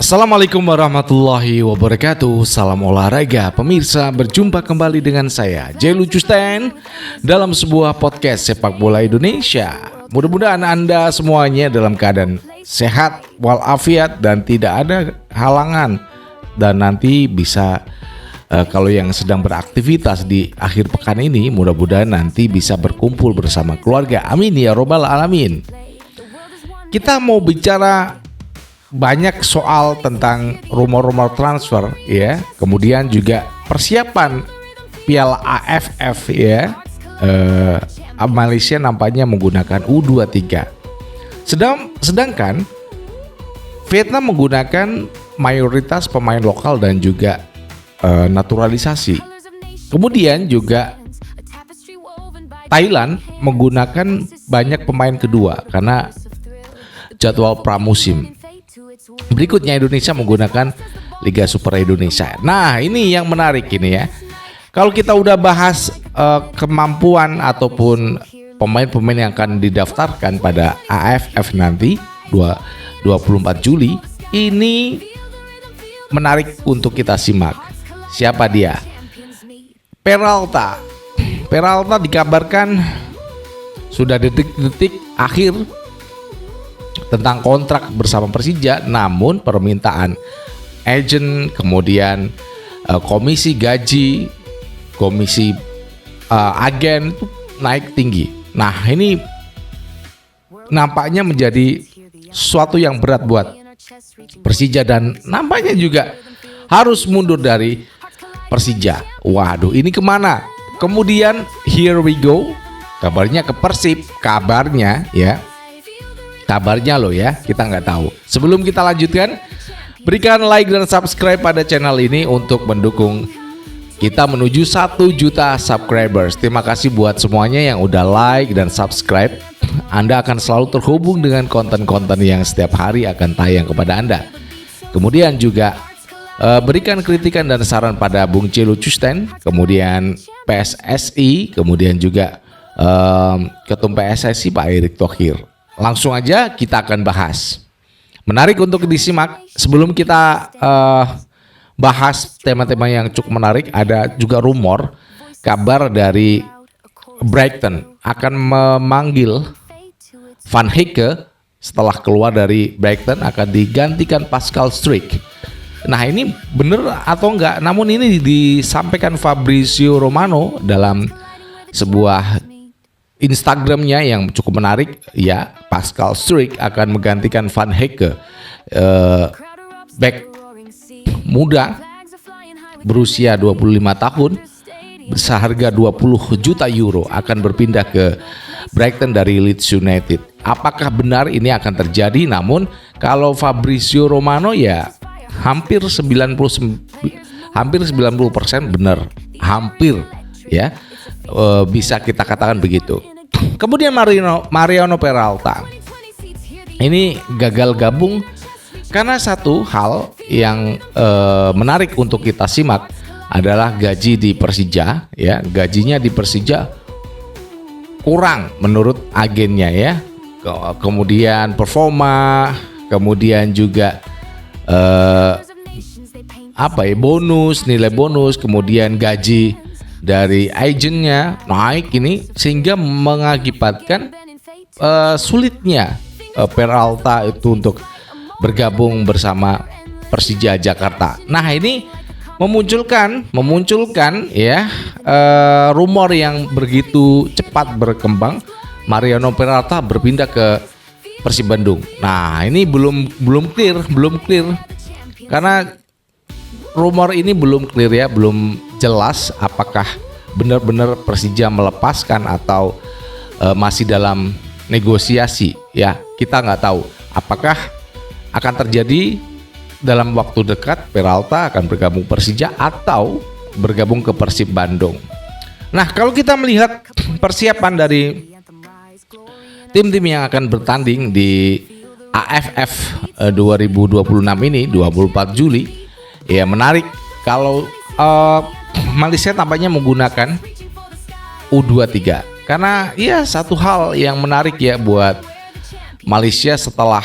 Assalamualaikum warahmatullahi wabarakatuh. Salam olahraga. Pemirsa, berjumpa kembali dengan saya Jay Lucusten dalam sebuah podcast sepak bola Indonesia. Mudah-mudahan Anda semuanya dalam keadaan sehat walafiat dan tidak ada halangan. Dan nanti bisa kalau yang sedang beraktivitas di akhir pekan ini, mudah-mudahan nanti bisa berkumpul bersama keluarga. Amin ya robbal alamin. Kita mau bicara banyak soal tentang rumor-rumor transfer ya, kemudian juga persiapan Piala AFF ya. Malaysia nampaknya menggunakan U23. Sedangkan Vietnam menggunakan mayoritas pemain lokal dan juga naturalisasi. Kemudian juga Thailand menggunakan banyak pemain kedua karena jadwal pramusim. Berikutnya Indonesia menggunakan Liga Super Indonesia. Nah, ini yang menarik ini ya. Kalau kita udah bahas kemampuan ataupun pemain-pemain yang akan didaftarkan pada AFF nanti 24 Juli, ini menarik untuk kita simak. Siapa dia? Peralta dikabarkan sudah detik-detik akhir tentang kontrak bersama Persija, namun permintaan agent, kemudian komisi gaji, komisi agen itu naik tinggi. Nah, ini nampaknya menjadi sesuatu yang berat buat Persija dan nampaknya juga harus mundur dari Persija. Waduh, ini kemana? Kemudian here we go, kabarnya ke Persib, kabarnya ya. Kabarnya loh ya, kita nggak tahu. Sebelum kita lanjutkan, berikan like dan subscribe pada channel ini untuk mendukung kita menuju 1 juta subscribers. Terima kasih buat semuanya yang udah like dan subscribe. Anda akan selalu terhubung dengan konten-konten yang setiap hari akan tayang kepada Anda. Kemudian juga berikan kritikan dan saran pada Bung C. Lucusten, kemudian PSSI, kemudian juga Ketum PSSI Pak Erick Thohir. Langsung aja kita akan bahas. Menarik untuk disimak. Sebelum kita bahas tema-tema yang cukup menarik, ada juga rumor kabar dari Brighton akan memanggil Van Hekke setelah keluar dari Brighton akan digantikan Pascal Struijk. Nah, ini benar atau enggak? Namun ini disampaikan Fabrizio Romano dalam sebuah Instagramnya yang cukup menarik ya. Pascal Struijk akan menggantikan Van Hekke, back muda berusia 25 tahun seharga 20 juta euro akan berpindah ke Brighton dari Leeds United. Apakah benar ini akan terjadi? Namun kalau Fabrizio Romano ya hampir 90% benar, hampir ya. Bisa kita katakan begitu. Kemudian Mariano Peralta ini gagal gabung karena satu hal yang menarik untuk kita simak adalah gaji di Persija ya. Gajinya di Persija kurang menurut agennya ya. Kemudian performa, kemudian juga bonus, nilai bonus, kemudian gaji dari agennya naik ini sehingga mengakibatkan sulitnya Peralta itu untuk bergabung bersama Persija Jakarta. Nah, ini memunculkan ya rumor yang begitu cepat berkembang. Mariano Peralta berpindah ke Persib Bandung. Nah, ini belum clear karena rumor ini belum clear ya, belum jelas apakah benar-benar Persija melepaskan atau masih dalam negosiasi ya. Kita nggak tahu apakah akan terjadi dalam waktu dekat Peralta akan bergabung Persija atau bergabung ke Persib Bandung. Nah, kalau kita melihat persiapan dari tim-tim yang akan bertanding di AFF 2026 ini 24 Juli ya, menarik kalau Malaysia tampaknya menggunakan U23 karena ya satu hal yang menarik ya buat Malaysia setelah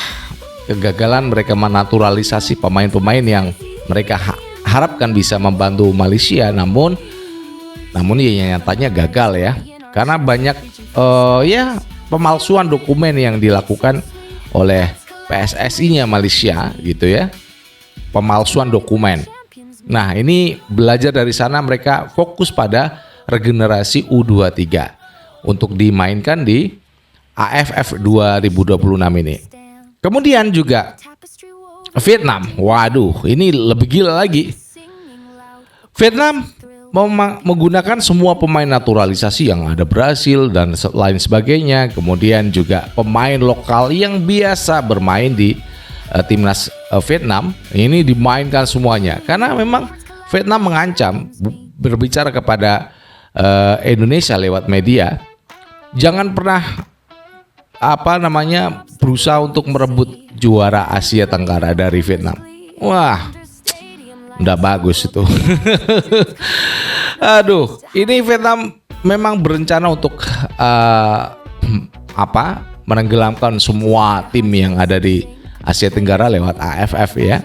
kegagalan mereka menaturalisasi pemain-pemain yang mereka harapkan bisa membantu Malaysia, namun ya nyatanya gagal ya, karena banyak ya pemalsuan dokumen yang dilakukan oleh PSSI-nya Malaysia gitu ya, pemalsuan dokumen. Nah, ini belajar dari sana, mereka fokus pada regenerasi U23 untuk dimainkan di AFF 2026 ini. Kemudian juga Vietnam, waduh, ini lebih gila lagi. Vietnam menggunakan semua pemain naturalisasi yang ada Brasil dan lain sebagainya. Kemudian juga pemain lokal yang biasa bermain di timnas Vietnam ini dimainkan semuanya, karena memang Vietnam mengancam berbicara kepada Indonesia lewat media, jangan pernah berusaha untuk merebut juara Asia Tenggara dari Vietnam. Wah, udah bagus itu. Aduh, ini Vietnam memang berencana untuk menenggelamkan semua tim yang ada di Asia Tenggara lewat AFF ya.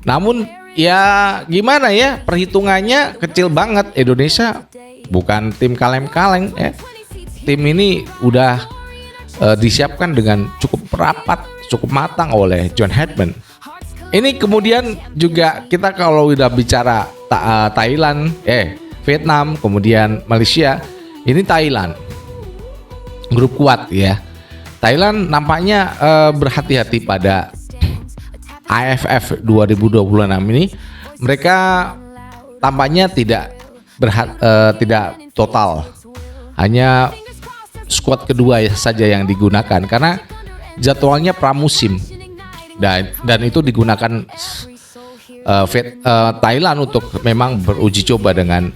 Namun ya gimana ya, perhitungannya kecil banget. Indonesia bukan tim kaleng-kaleng ya. Tim ini udah disiapkan dengan cukup rapat, cukup matang oleh John Hedman. Ini kemudian juga kita kalau udah bicara Thailand, Vietnam, kemudian Malaysia, ini Thailand grup kuat ya. Thailand nampaknya berhati-hati pada AFF 2026 ini. Mereka tampaknya tidak total, hanya skuad kedua saja yang digunakan karena jadwalnya pramusim. Dan itu digunakan Thailand untuk memang beruji coba dengan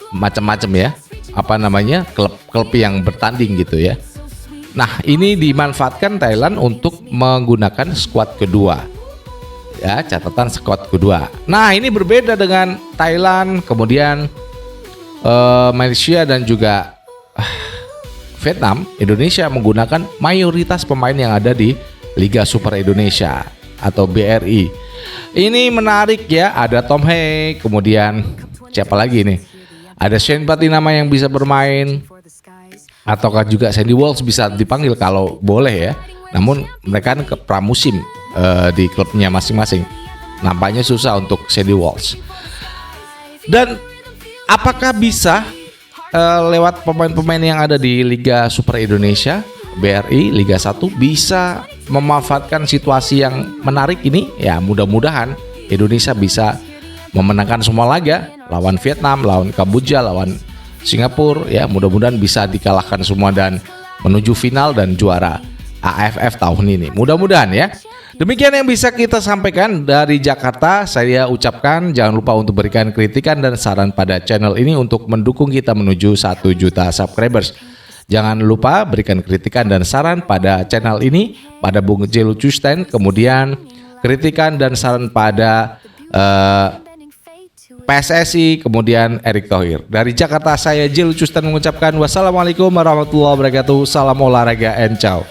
macam-macam ya, klub yang bertanding gitu ya. Nah, ini dimanfaatkan Thailand untuk menggunakan skuad kedua ya, catatan skuad kedua. Nah, ini berbeda dengan Thailand, kemudian Malaysia dan juga Vietnam. Indonesia menggunakan mayoritas pemain yang ada di Liga Super Indonesia atau BRI. Ini menarik ya, ada Tom Hae, kemudian siapa lagi nih? Ada Shane Patinama yang bisa bermain, ataukah juga Sandy Walsh bisa dipanggil kalau boleh ya. Namun mereka kan ke pramusim di klubnya masing-masing. Nampaknya susah untuk Sandy Walsh. Dan apakah bisa lewat pemain-pemain yang ada di Liga Super Indonesia, BRI, Liga 1 bisa memanfaatkan situasi yang menarik ini? Ya, mudah-mudahan Indonesia bisa memenangkan semua laga, lawan Vietnam, lawan Kamboja, lawan Singapura ya, mudah-mudahan bisa dikalahkan semua dan menuju final dan juara AFF tahun ini. Mudah-mudahan ya. Demikian yang bisa kita sampaikan dari Jakarta. Saya ucapkan jangan lupa untuk berikan kritikan dan saran pada channel ini untuk mendukung kita menuju 1 juta subscribers. Jangan lupa berikan kritikan dan saran pada channel ini pada Bung J. Lucusten, kemudian kritikan dan saran pada PSSI, kemudian Erick Thohir. Dari Jakarta saya J. Lucusten mengucapkan wassalamualaikum warahmatullahi wabarakatuh. Salam olahraga and ciao.